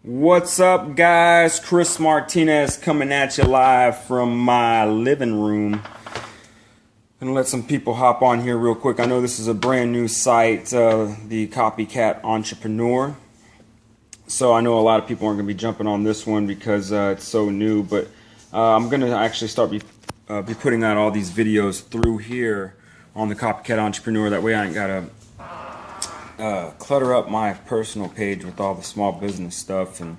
What's up, guys? Chris Martinez coming at you live from my living room. Gonna let some people hop on here real quick. I know this is a brand new site, the Copycat Entrepreneur. So I know a lot of people aren't gonna be jumping on this one because it's so new. But I'm gonna actually start be putting out all these videos through here on the Copycat Entrepreneur. That way I ain't gotta clutter up my personal page with all the small business stuff. And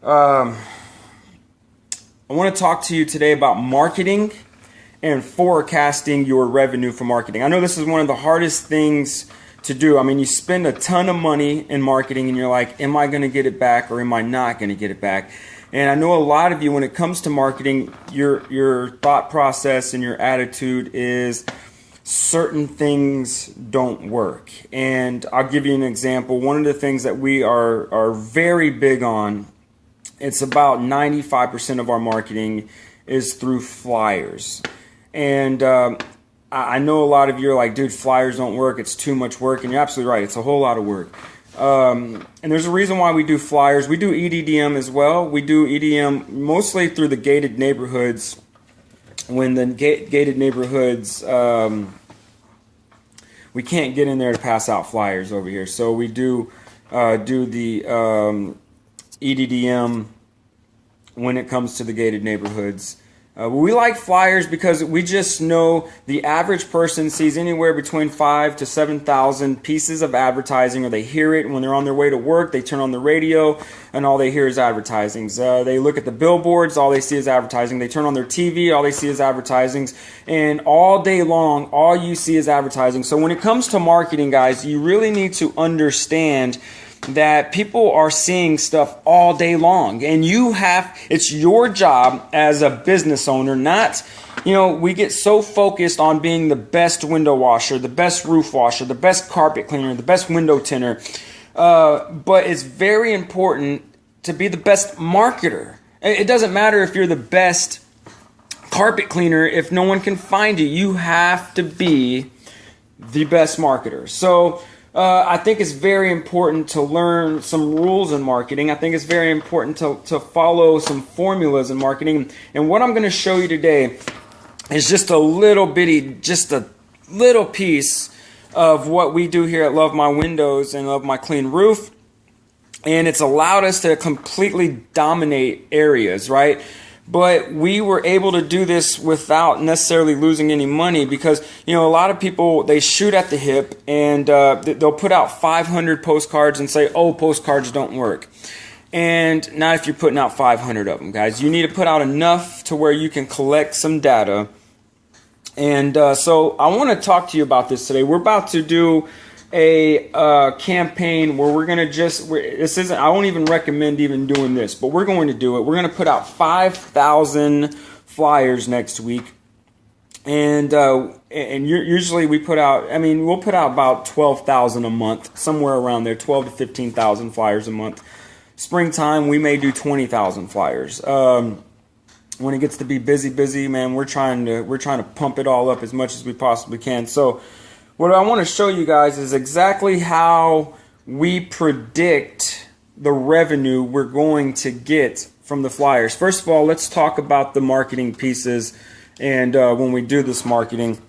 I want to talk to you today about marketing and forecasting your revenue for marketing. I know this is one of the hardest things to do. I mean, you spend a ton of money in marketing and you're like, am I going to get it back or am I not going to get it back? And I know a lot of you, when it comes to marketing, your thought process and your attitude is certain things don't work. And I'll give you an example. One of the things that we are very big on, it's about 95% of our marketing is through flyers. And I know a lot of you are like, dude, flyers don't work. It's too much work. And you're absolutely right. It's a whole lot of work. And there's a reason why we do flyers. We do EDDM as well. We do EDM mostly through the gated neighborhoods. When the gated neighborhoods, we can't get in there to pass out flyers over here. So we do the EDDM when it comes to the gated neighborhoods. We like flyers because we just know the average person sees anywhere between 5,000 to 7,000 pieces of advertising, or they hear it when they're on their way to work. They turn on the radio and all they hear is advertisings. They look at the billboards, all they see is advertising. They turn on their TV, all they see is advertisings. And all day long, all you see is advertising. So when it comes to marketing, guys, you really need to understand that people are seeing stuff all day long, and it's your job as a business owner, not, we get so focused on being the best window washer, the best roof washer, the best carpet cleaner, the best window tinner, but it's very important to be the best marketer. It doesn't matter if you're the best carpet cleaner if no one can find you. You have to be the best marketer. So I think it's very important to learn some rules in marketing. I think it's very important to follow some formulas in marketing. And what I'm going to show you today is just a little piece of what we do here at Love My Windows and Love My Clean Roof. And it's allowed us to completely dominate areas, right? But we were able to do this without necessarily losing any money because, a lot of people, they shoot at the hip and they'll put out 500 postcards and say, oh, postcards don't work. And not if you're putting out 500 of them, guys. You need to put out enough to where you can collect some data. And so I want to talk to you about this today. We're about to do a campaign where we're going to I won't even recommend even doing this, but we're going to do it. We're going to put out 5,000 flyers next week. And usually we'll put out about 12,000 a month, somewhere around there, 12 to 15,000 flyers a month. Springtime, we may do 20,000 flyers. When it gets to be busy, man, we're trying to pump it all up as much as we possibly can. So what I want to show you guys is exactly how we predict the revenue we're going to get from the flyers. First of all, let's talk about the marketing pieces. And when we do this marketing,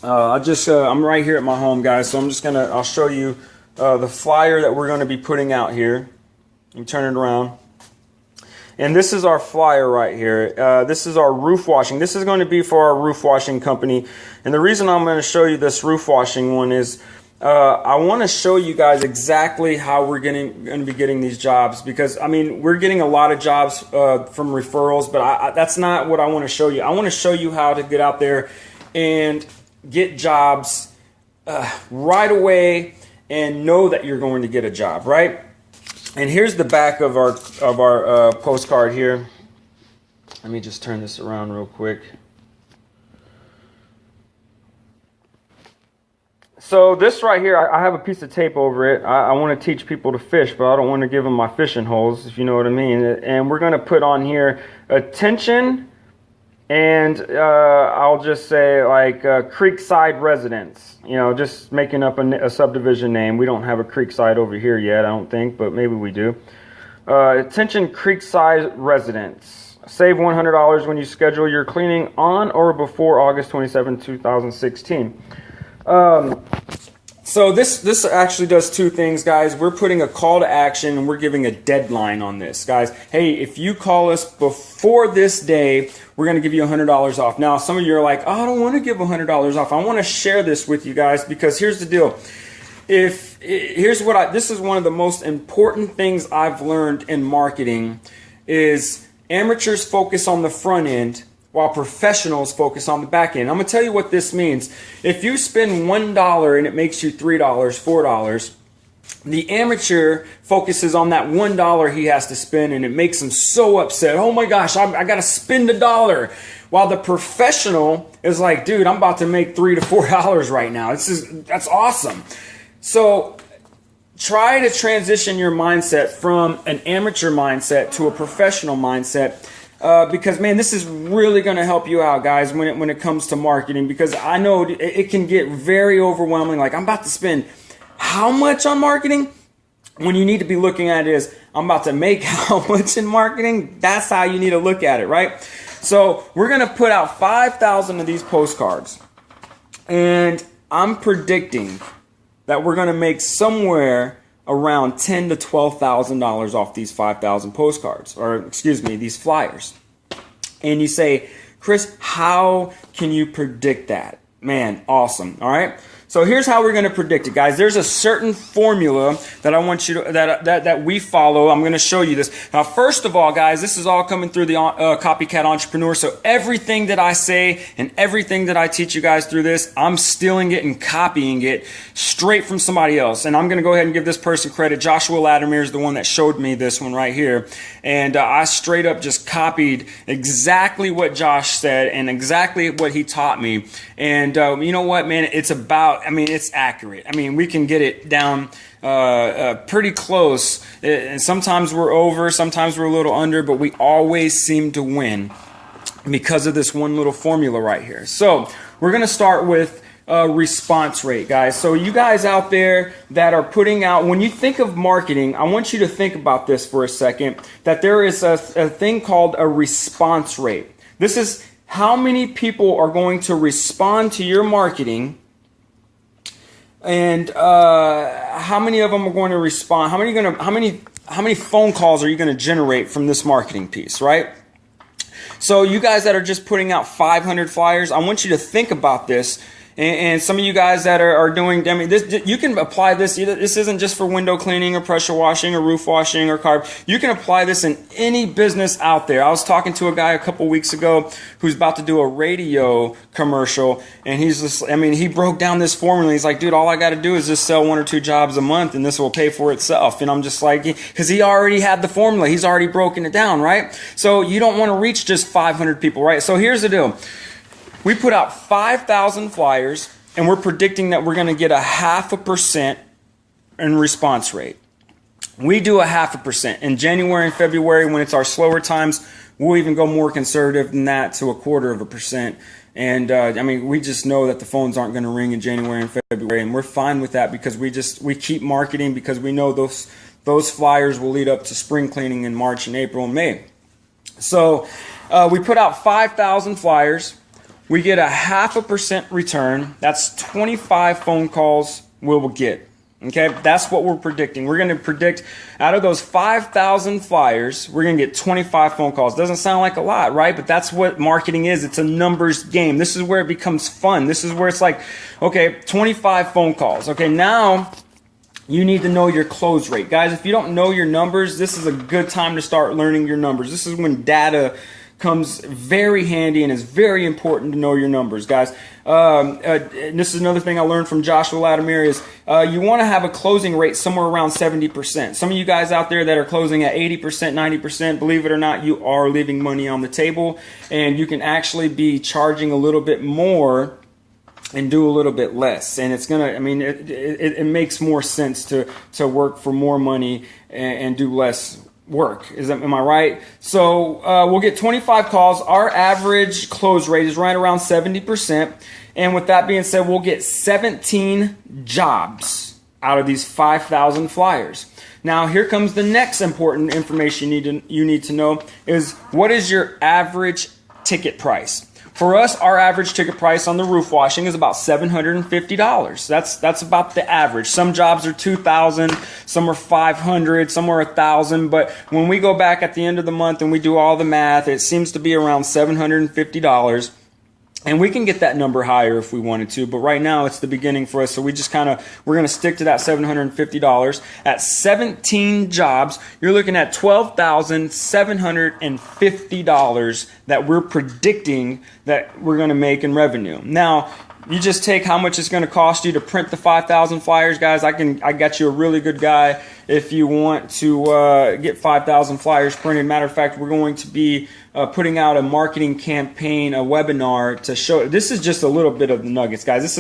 I'm right here at my home, guys. So I'll show you the flyer that we're going to be putting out here. You turn it around. And this is our flyer right here. This is our roof washing. This is going to be for our roof washing company. And the reason I'm going to show you this roof washing one is I want to show you guys exactly how we're going to be getting these jobs. Because, we're getting a lot of jobs from referrals, but that's not what I want to show you. I want to show you how to get out there and get jobs right away and know that you're going to get a job, right? And here's the back of our postcard here. Let me just turn this around real quick. So this right here, I have a piece of tape over it. I want to teach people to fish, but I don't want to give them my fishing holes, if you know what I mean. And we're going to put on here, attention, and I'll just say like Creekside residents. Just making up a subdivision name. We don't have a Creekside over here yet, I don't think, but maybe we do. Attention Creekside residents. Save $100 when you schedule your cleaning on or before August 27, 2016. So this actually does two things, guys. We're putting a call to action and we're giving a deadline on this, guys. Hey, if you call us before this day, we're going to give you $100 off. Now, some of you are like, oh, I don't want to give $100 off. I want to share this with you guys because here's the deal. This is one of the most important things I've learned in marketing is amateurs focus on the front end while professionals focus on the back end. I'm going to tell you what this means. If you spend $1 and it makes you $3, $4, the amateur focuses on that $1 he has to spend and it makes him so upset. Oh my gosh, I got to spend $1. While the professional is like, dude, I'm about to make $3 to $4 right now. That's awesome. So try to transition your mindset from an amateur mindset to a professional mindset. Because, man, this is really going to help you out, guys, when it comes to marketing. Because I know it can get very overwhelming. Like, I'm about to spend how much on marketing? When you need to be looking at it as, I'm about to make how much in marketing? That's how you need to look at it, right? So we're going to put out 5,000 of these postcards. And I'm predicting that we're going to make somewhere around $10,000 to $12,000 off these 5,000 postcards, or excuse me, these flyers. And you say, Chris, how can you predict that? Man, awesome. All right. So here's how we're going to predict it, guys. There's a certain formula that I want you to that we follow. I'm going to show you this. Now, first of all, guys, this is all coming through the Copycat Entrepreneur. So everything that I say and everything that I teach you guys through this, I'm stealing it and copying it straight from somebody else. And I'm going to go ahead and give this person credit. Joshua Latimer is the one that showed me this one right here. And I straight up just copied exactly what Josh said and exactly what he taught me. And you know what, man? It's accurate. I mean, we can get it down pretty close. And sometimes we're over, sometimes we're a little under, but we always seem to win because of this one little formula right here. So we're going to start with response rate, guys. So you guys out there that are putting out, when you think of marketing, I want you to think about this for a second, that there is a thing called a response rate. This is how many people are going to respond to your marketing, and how many of them are going to respond? How many phone calls are you going to generate from this marketing piece, right? So you guys that are just putting out 500 flyers, I want you to think about this. And some of you guys that are doing, you can apply this. This isn't just for window cleaning or pressure washing or roof washing or carpet. You can apply this in any business out there. I was talking to a guy a couple weeks ago who's about to do a radio commercial, and he broke down this formula. He's like, dude, all I got to do is just sell 1 or 2 jobs a month, and this will pay for itself. And I'm just like, because he already had the formula. He's already broken it down, right? So you don't want to reach just 500 people, right? So here's the deal. We put out 5,000 flyers, and we're predicting that we're going to get 0.5% in response rate. We do 0.5%. In January and February, when it's our slower times, we'll even go more conservative than that to 0.25%. And we just know that the phones aren't going to ring in January and February, and we're fine with that because we keep marketing because we know those flyers will lead up to spring cleaning in March and April and May. So we put out 5,000 flyers. We get 0.5% return. That's 25 phone calls we will get. Okay, that's what we're predicting. We're going to predict out of those 5,000 flyers, we're going to get 25 phone calls. Doesn't sound like a lot, right? But that's what marketing is. It's a numbers game. This is where it becomes fun. This is where it's like, okay, 25 phone calls. Okay, now you need to know your close rate. Guys, if you don't know your numbers, this is a good time to start learning your numbers. This is when data comes very handy and is very important to know your numbers, guys. And this is another thing I learned from Joshua Latimer is you want to have a closing rate somewhere around 70%. Some of you guys out there that are closing at 80%, 90%, believe it or not, you are leaving money on the table, and you can actually be charging a little bit more and do a little bit less. And it's gonna, it makes more sense to work for more money and do less work. Am I right? So we'll get 25 calls. Our average close rate is right around 70%. And with that being said, we'll get 17 jobs out of these 5,000 flyers. Now, here comes the next important information you need to know is what is your average ticket price? For us, our average ticket price on the roof washing is about $750. That's about the average. Some jobs are $2,000, some are $500, some are $1,000. But when we go back at the end of the month and we do all the math, it seems to be around $750. And we can get that number higher if we wanted to, but right now it's the beginning for us, so we're going to stick to that $750. At 17 jobs, you're looking at $12,750 that we're predicting that we're going to make in revenue. Now, you just take how much it's going to cost you to print the 5,000 flyers, guys. I got you a really good guy if you want to get 5,000 flyers printed. Matter of fact, we're going to be putting out a marketing campaign, a webinar to show. This is just a little bit of the nuggets, guys. This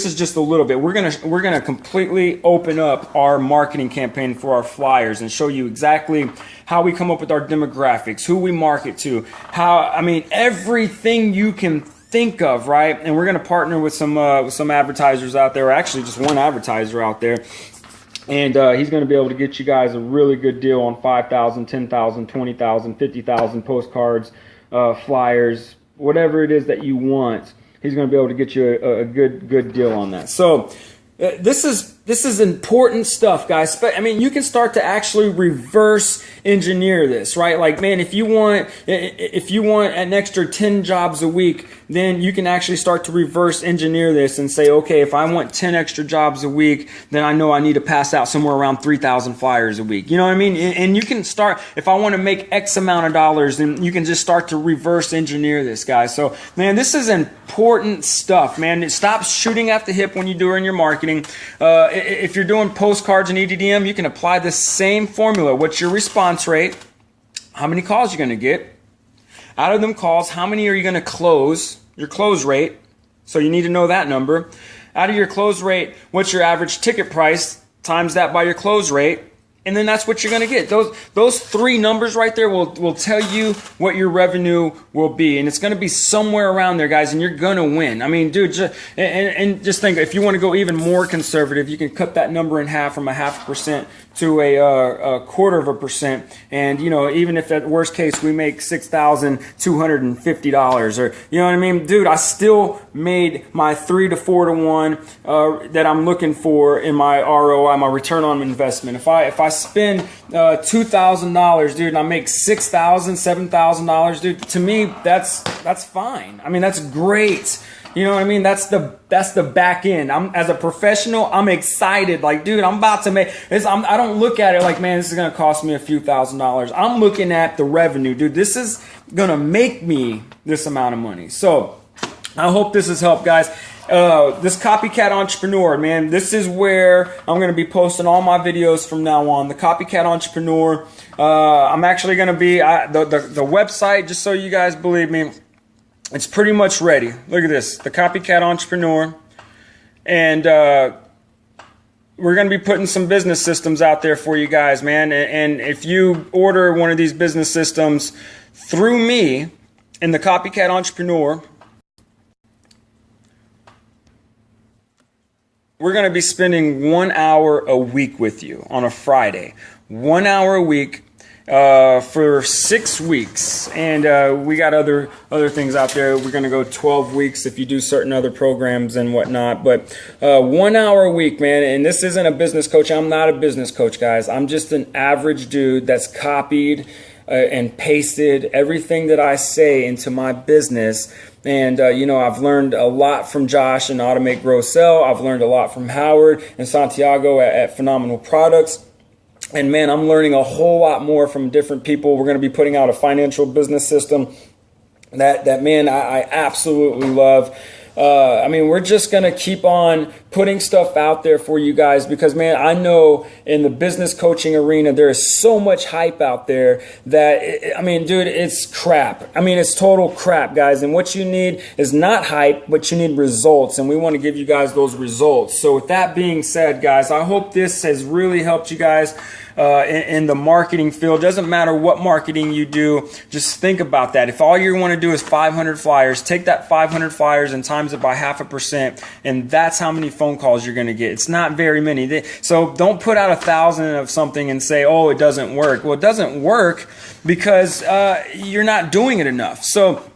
is just a little bit. We're gonna completely open up our marketing campaign for our flyers and show you exactly how we come up with our demographics, who we market to, everything you can think of, right? And we're going to partner with some advertisers out there, or actually just one advertiser out there. And he's going to be able to get you guys a really good deal on 5,000, 10,000, 20,000, 50,000 postcards, flyers, whatever it is that you want. He's going to be able to get you a good deal on that. So this is important stuff, guys. I mean, you can start to actually reverse engineer this, right? Like, man, if you want an extra 10 jobs a week, then you can actually start to reverse engineer this and say, okay, if I want 10 extra jobs a week, then I know I need to pass out somewhere around 3,000 flyers a week. You know what I mean? And you can start, if I want to make X amount of dollars, then you can just start to reverse engineer this, guys. So, man, this is important stuff, man. Stop shooting at the hip when you're doing your marketing. If you're doing postcards and EDDM, you can apply the same formula. What's your response rate? How many calls you're going to get? Out of them calls, how many are you going to close? Your close rate. So you need to know that number. Out of your close rate, what's your average ticket price? Times that by your close rate. And then that's what you're going to get. Those three numbers right there will tell you what your revenue will be. And it's going to be somewhere around there, guys, and you're going to win. I mean, dude, just think, if you want to go even more conservative, you can cut that number in half from 0.5% to a 0.25%. And, you know, even if at worst case we make $6,250, or, you know what I mean? Dude, I still made my 3 to 4 to 1 that I'm looking for in my ROI, my return on investment. If I spend $2,000, dude, and I make $6,000, $7,000, dude, to me that's fine. I mean, that's great. You know what I mean? That's the back end. As a professional, I'm excited. Like, dude, I'm about to make this. I don't look at it like, man, this is gonna cost me a few $1,000s. I'm looking at the revenue, dude. This is gonna make me this amount of money. So I hope this has helped, guys. This Copycat Entrepreneur, man, this is where I'm going to be posting all my videos from now on. The Copycat Entrepreneur. I'm actually going to be the website, just so you guys believe me, it's pretty much ready. Look at this, the Copycat Entrepreneur. And we're going to be putting some business systems out there for you guys, man. And if you order one of these business systems through me in the Copycat Entrepreneur, we're going to be spending 1 hour a week with you on a Friday. 1 hour a week for 6 weeks. And we got other things out there. We're going to go 12 weeks if you do certain other programs and whatnot. But 1 hour a week, man. And this isn't a business coach. I'm not a business coach, guys. I'm just an average dude that's copied and pasted everything that I say into my business. And, you know, I've learned a lot from Josh and Automate, Grow, Sell. I've learned a lot from Howard and Santiago at Phenomenal Products. And, man, I'm learning a whole lot more from different people. We're going to be putting out a financial business system that man, I absolutely love. I mean, we're just going to keep on putting stuff out there for you guys because, man, I know in the business coaching arena, there is so much hype out there that, I mean, dude, it's crap. I mean, it's total crap, guys. And what you need is not hype, but you need results. And we want to give you guys those results. So with that being said, guys, I hope this has really helped you guys. in the marketing field. Doesn't matter what marketing you do, just think about that. If all you want to do is 500 flyers, take that 500 flyers and times it by 0.5%, and that's how many phone calls you're going to get. It's not very many. So don't put out 1,000 of something and say, oh, it doesn't work. Well, it doesn't work because you're not doing it enough. So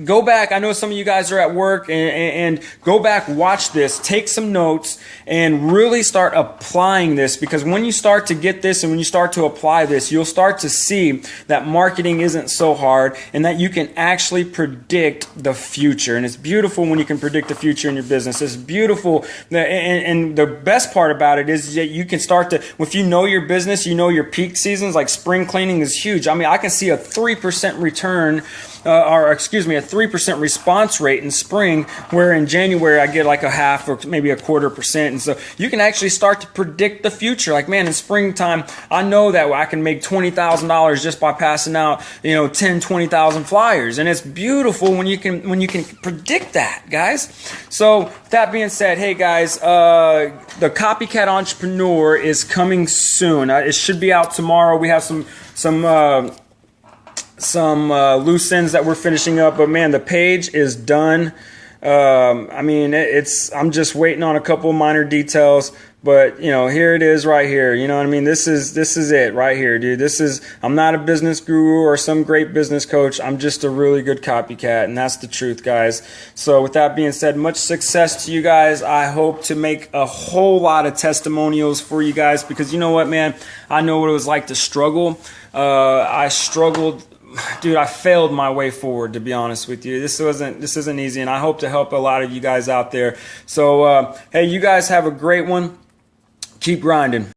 go back. I know some of you guys are at work, and go back, watch this, take some notes, and really start applying this, because when you start to get this and when you start to apply this, you'll start to see that marketing isn't so hard and that you can actually predict the future. And it's beautiful when you can predict the future in your business. It's beautiful. And the best part about it is that you can start to, if you know your business, you know your peak seasons, like spring cleaning is huge. I mean, I can see a 3% return a 3% response rate in spring, where in January I get like a 0.5% or maybe a 0.25%. And so you can actually start to predict the future. Like, man, in springtime, I know that I can make $20,000 just by passing out, 10, 20,000 flyers. And it's beautiful when you can predict that, guys. So that being said, hey guys, the Copycat Entrepreneur is coming soon. It should be out tomorrow. We have some loose ends that we're finishing up, but man, the page is done. I'm just waiting on a couple of minor details, but here it is right here. You know what I mean? This is it right here, dude. I'm not a business guru or some great business coach. I'm just a really good copycat, and that's the truth, guys. So with that being said, much success to you guys. I hope to make a whole lot of testimonials for you guys, because you know what, man? I know what it was like to struggle. I struggled. Dude, I failed my way forward, to be honest with you. This isn't easy, and I hope to help a lot of you guys out there. So, hey, you guys have a great one. Keep grinding.